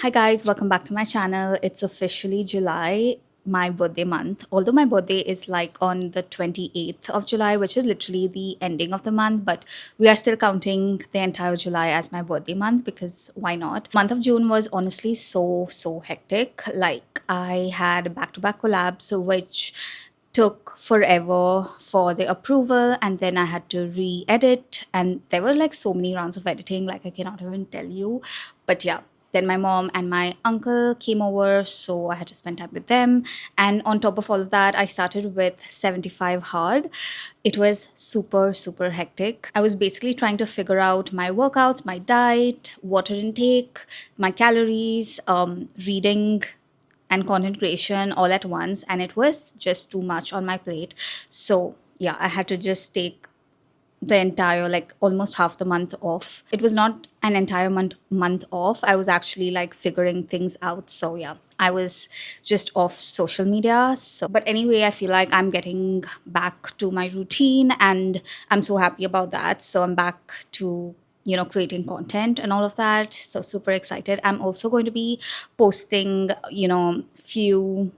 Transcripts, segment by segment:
Hi guys, welcome back to my channel. It's officially July, my birthday month. Although my birthday is like on the 28th of July, which is literally the ending of the month, but we are still counting the entire July as my birthday month because why not? Month of June was honestly so hectic. Like I had back-to-back collabs which took forever for the approval, and then I had to re-edit, and there were like so many rounds of editing, like I cannot even tell you. But yeah, then my mom and my uncle came over, so I had to spend time with them. And on top of all of that, I started with 75 hard. It was super hectic. I was basically trying to figure out my workouts, my diet, water intake, my calories, reading and content creation all at once, and it was just too much on my plate. So yeah, I had to just take the entire, like almost half the month off. It was not an entire month off. I was actually like figuring things out. So yeah, I was just off social media. So but anyway, I feel like I'm getting back to my routine and I'm so happy about that. So I'm back to creating content and all of that. So super excited. I'm also going to be posting few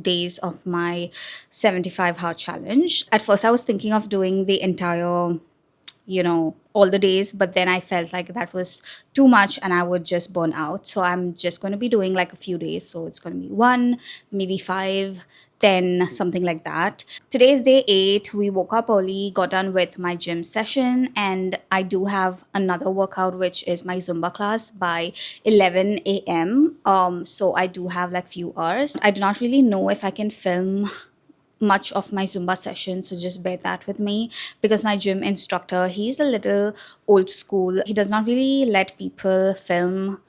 days of my 75 hour challenge. At first I was thinking of doing the entire all the days, but then I felt like that was too much and I would just burn out. So I'm just going to be doing like a few days. So it's going to be one, maybe five, 10, something like that. Today is day 8. We woke up early, got done with my gym session, and I do have another workout, which is my Zumba class by 11 a.m. So I do have like few hours. I do not really know if I can film much of my Zumba session, so just bear that with me because my gym instructor, he's a little old school. He does not really let people film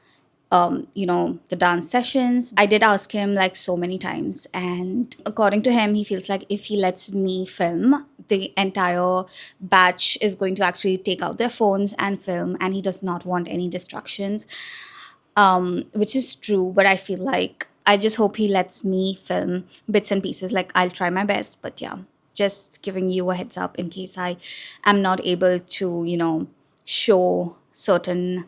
the dance sessions. I did ask him like so many times, and according to him, he feels like if he lets me film, the entire batch is going to actually take out their phones and film, and he does not want any distractions, which is true. But I feel like I just hope he lets me film bits and pieces. Like I'll try my best, but yeah, just giving you a heads up in case I am not able to, show certain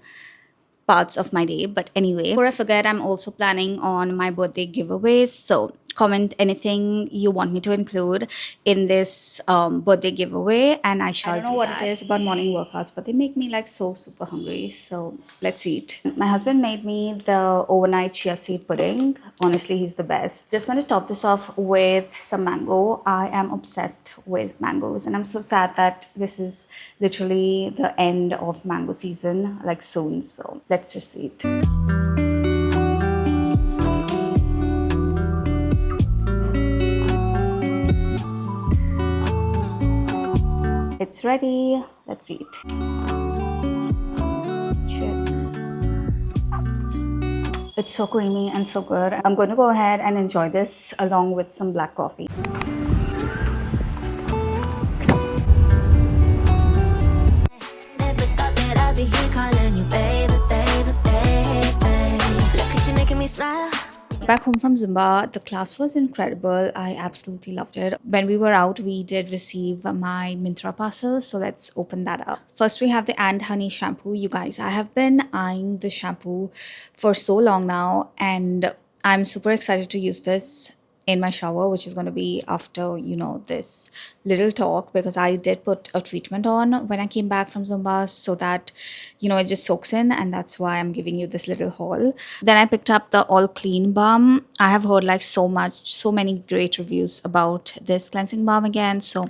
parts of my day. But anyway, before I forget, I'm also planning on my birthday giveaways. So comment anything you want me to include in this birthday giveaway, and I shall. I don't know what it is about morning workouts, but they make me like so super hungry. So let's eat. My husband made me the overnight chia seed pudding. Honestly, he's the best. Just going to top this off with some mango. I am obsessed with mangoes, and I'm so sad that this is literally the end of mango season, like soon. So let's just eat. It's ready. Let's eat. Cheers. It's so creamy and so good. I'm going to go ahead and enjoy this along with some black coffee. Never thought that I'd be here calling you baby, baby, baby. Look at you making me smile. Back home from Zumba, the class was incredible. I absolutely loved it. When we were out, we did receive my Myntra parcel, so let's open that up. First, we have the And Honey shampoo. You guys, I have been eyeing the shampoo for so long now, and I'm super excited to use this in my shower, which is going to be after this little talk, because I did put a treatment on when I came back from Zumba so that it just soaks in, and that's why I'm giving you this little haul. Then I picked up the All Clean balm. I have heard like so many great reviews about this cleansing balm again, so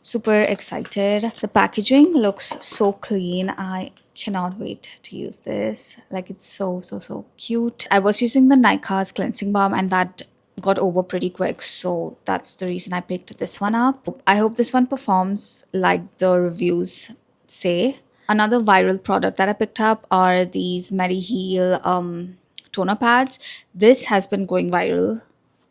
super excited. The packaging looks so clean. I cannot wait to use this. Like it's so cute. I was using the Nykaa's cleansing balm and that got over pretty quick, so that's the reason I picked this one up. I hope this one performs like the reviews say. Another viral product that I picked up are these Mediheal toner pads. This has been going viral,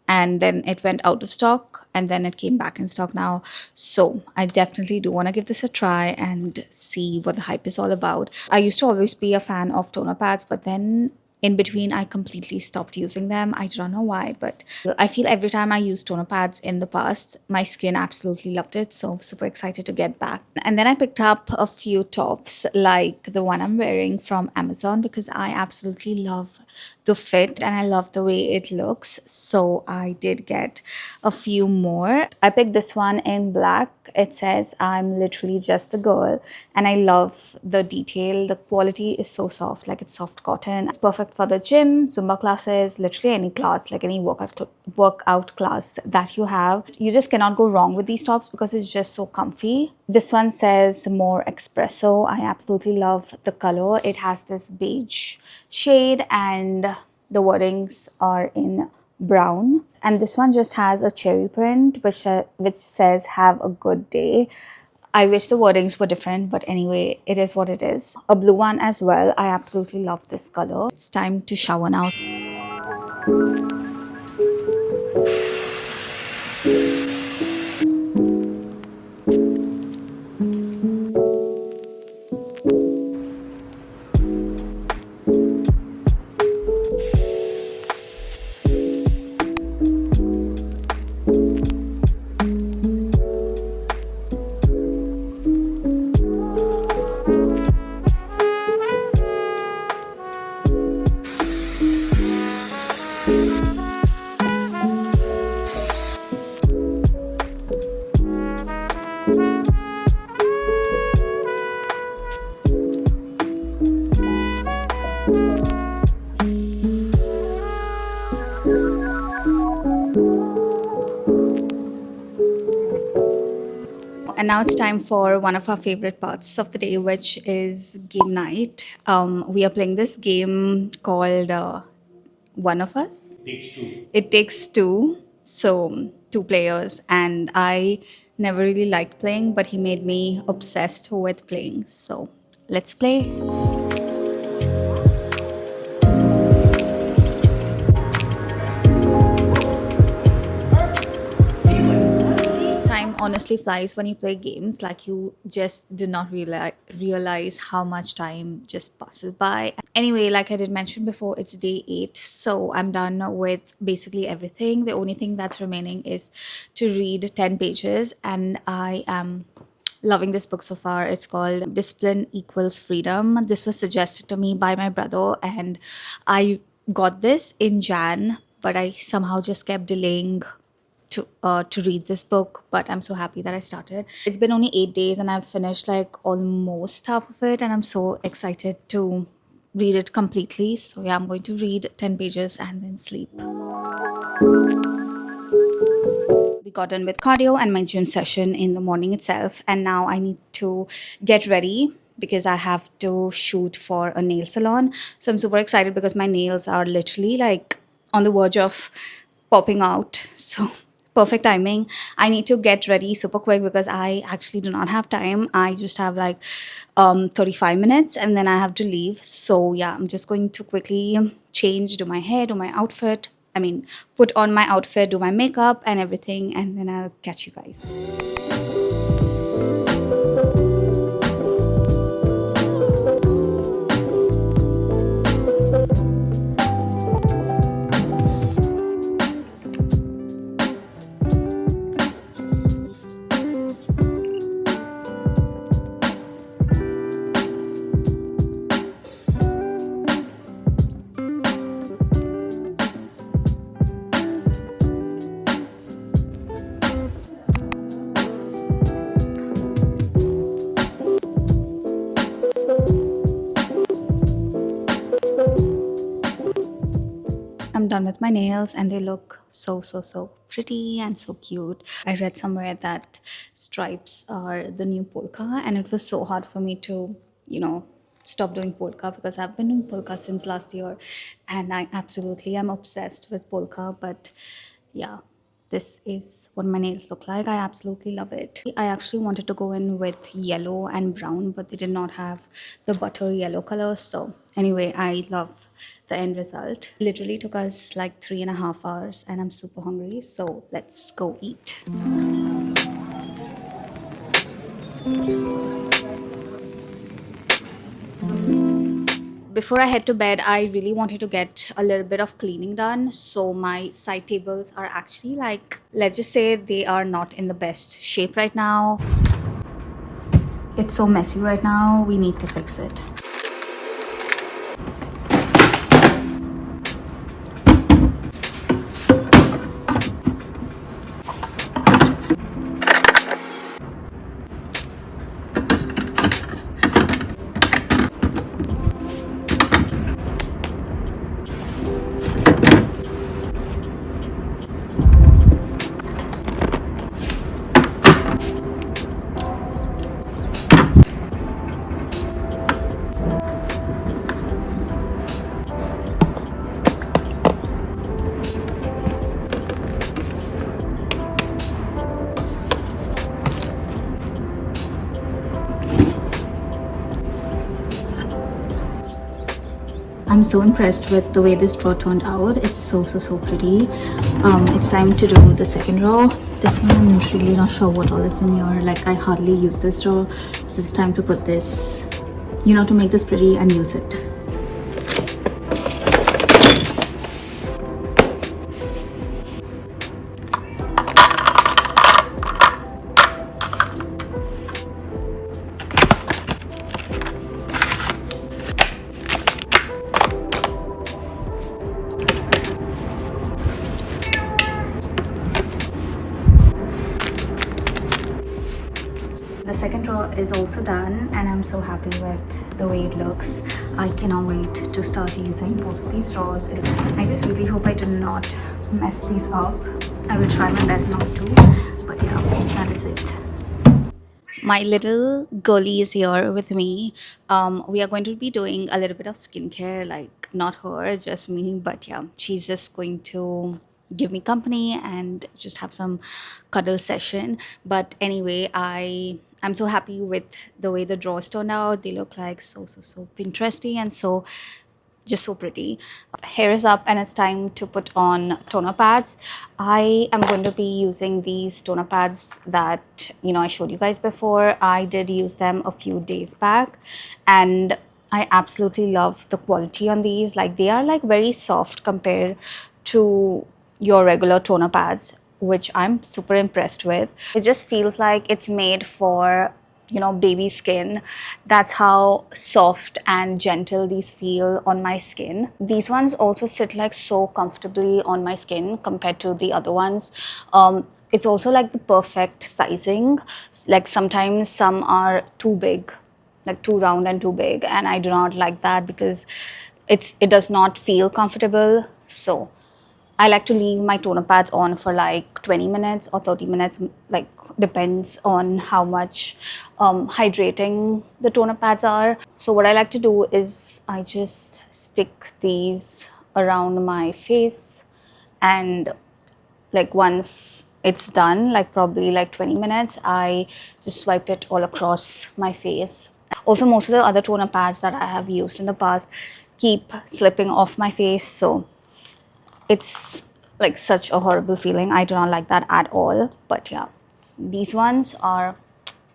and then it went out of stock, and then it came back in stock now. So I definitely do want to give this a try and see what the hype is all about. I used to always be a fan of toner pads, but then in between I completely stopped using them. I don't know why, but I feel every time I used toner pads in the past, my skin absolutely loved it. So super excited to get back. And then I picked up a few tops like the one I'm wearing from Amazon because I absolutely love the fit and I love the way it looks. So I did get a few more. I picked this one in black. It says I'm literally just a girl, and I love the detail. The quality is so soft, like it's soft cotton. It's perfect for the gym, Zumba classes, literally any class, like any workout class that you have. You just cannot go wrong with these tops because it's just so comfy. This one says more espresso. I absolutely love the color. It has this beige shade and the wordings are in brown, and this one just has a cherry print which says have a good day. I wish the wordings were different, but anyway, it is what it is. A blue one as well. I absolutely love this color. It's time to shower now. And now it's time for one of our favorite parts of the day, which is game night. We are playing this game called One of Us. It takes two, so two players, and I never really liked playing, but he made me obsessed with playing. So let's play. Time honestly flies when you play games. Like you just do not realize how much time just passes by. Anyway, like I did mention before, it's day 8, so I'm done with basically everything. The only thing that's remaining is to read 10 pages, and I am loving this book so far. It's called Discipline Equals Freedom. This was suggested to me by my brother, and I got this in Jan, but I somehow just kept delaying to read this book. But I'm so happy that I started. It's been only 8 days, and I've finished like almost half of it, and I'm so excited to read it completely. So yeah, I'm going to read 10 pages and then sleep. We got done with cardio and my gym session in the morning itself, and now I need to get ready because I have to shoot for a nail salon. So I'm super excited because my nails are literally like on the verge of popping out. So perfect timing. I need to get ready super quick because I actually do not have time. I just have like 35 minutes and then I have to leave. So yeah, I'm just going to quickly change, do my hair, do my outfit. I mean, put on my outfit, do my makeup and everything, and then I'll catch you guys. I'm done with my nails and they look so pretty and so cute. I read somewhere that stripes are the new polka, and it was so hard for me to, you know, stop doing polka because I've been doing polka since last year and I absolutely am obsessed with polka. But yeah, this is what my nails look like. I absolutely love it. I actually wanted to go in with yellow and brown, but they did not have the butter yellow color. So anyway, I love the end result. Literally took us like 3.5 hours and I'm super hungry. So let's go eat. before I head to bed, I really wanted to get a little bit of cleaning done. So my side tables are actually like, let's just say they are not in the best shape right now. It's so messy right now. We need to fix it. I'm so impressed with the way this drawer turned out. It's so pretty. It's time to do the second drawer. This one I'm really not sure what all is in here. Like I hardly use this drawer, so it's time to put this, to make this pretty and use it. The second drawer is also done and I'm so happy with the way it looks. I cannot wait to start using both of these drawers. I just really hope I do not mess these up. I will try my best not to, but yeah, that is it. My little girlie is here with me. We are going to be doing a little bit of skincare, like not her, just me, but yeah, she's just going to give me company and just have some cuddle session. But anyway, I'm so happy with the way the drawers turned out. They look like so Pinteresty and just so pretty. Hair is up and it's time to put on toner pads. I am going to be using these toner pads that I showed you guys before. I did use them a few days back and I absolutely love the quality on these. Like they are like very soft compared to your regular toner pads, which I'm super impressed with. It just feels like it's made for baby skin. That's how soft and gentle these feel on my skin. These ones also sit like so comfortably on my skin compared to the other ones. It's also like the perfect sizing. Like sometimes some are too big, like too round and too big, and I do not like that because it does not feel comfortable. So I like to leave my toner pads on for like 20 minutes or 30 minutes, like depends on how much hydrating the toner pads are. So what I like to do is I just stick these around my face, and like once it's done, like probably like 20 minutes, I just swipe it all across my face. Also, most of the other toner pads that I have used in the past keep slipping off my face, so it's like such a horrible feeling. I do not like that at all. But yeah, these ones are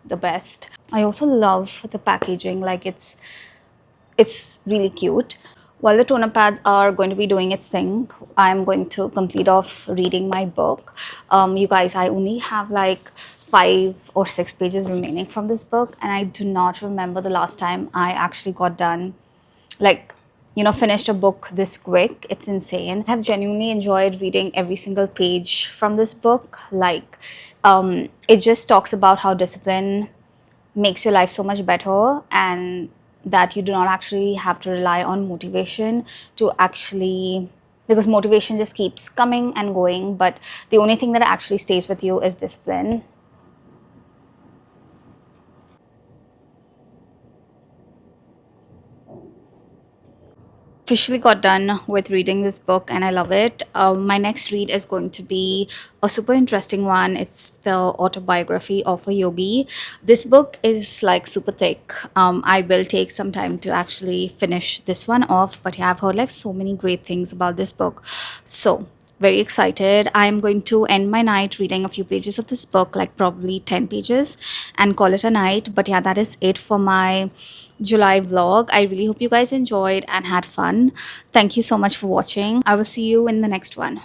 the best. I also love the packaging. Like it's really cute. While the toner pads are going to be doing its thing, I'm going to complete off reading my book. You guys, I only have like 5 or 6 pages remaining from this book, and I do not remember the last time I actually got done, like finished a book this quick. It's insane. I've genuinely enjoyed reading every single page from this book. Like it just talks about how discipline makes your life so much better, and that you do not actually have to rely on motivation to actually, because motivation just keeps coming and going, but the only thing that actually stays with you is discipline. Officially got done with reading this book and I love it. My next read is going to be a super interesting one. It's the autobiography of a yogi. This book is like super thick. I will take some time to actually finish this one off, but yeah, I've heard like so many great things about this book. So very excited. I'm going to end my night reading a few pages of this book, like probably 10 pages, and call it a night. But yeah, that is it for my July vlog. I really hope you guys enjoyed and had fun. Thank you so much for watching. I will see you in the next one.